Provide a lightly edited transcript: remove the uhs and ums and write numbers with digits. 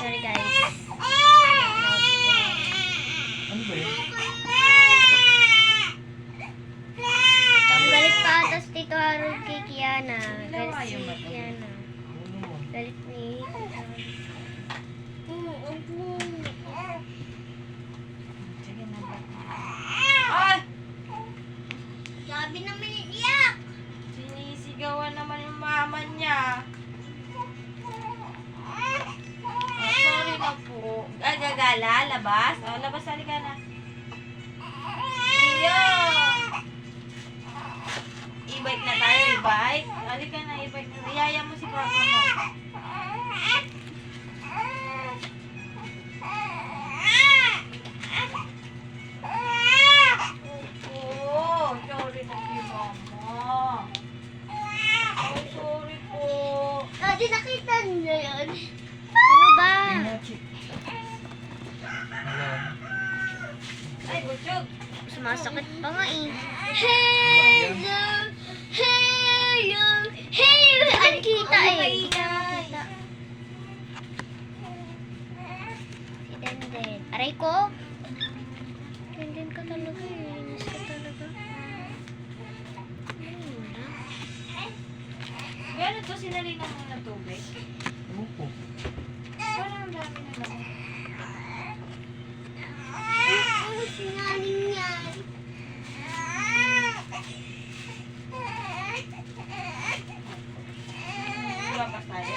Sorry guys. Ano ba yun? Ang galit pa atas Tito Harold kay Kiana. Galit si Kiana. Galit ni Sige na ba? Ay! Sabi naman iiyak. Sinisigawan naman yung mama niya. Oh, sorry na po. Ay, gagala, labas. Oh, labas, halika na. Iyo! E-bike na tayo, e-bike. Halika na, e-bike na. Iyaya mo si papa mo. Oo, sorry na si mama. Oh, sorry po. Daddy, nakita niyo yun? Ano ba? Ay, butchog. Sumasakit pa nga eh. Hello! Hello! Hello! Ang kita eh. Kita. Si Denden. Aray ko. Denden ka talaga eh. Inis ka talaga. Ayun na. Gano'n to, sinalinan mo ng tubig. Opo. Parang ang dami na lang. Ano sinaling yan? Lumabas tayo.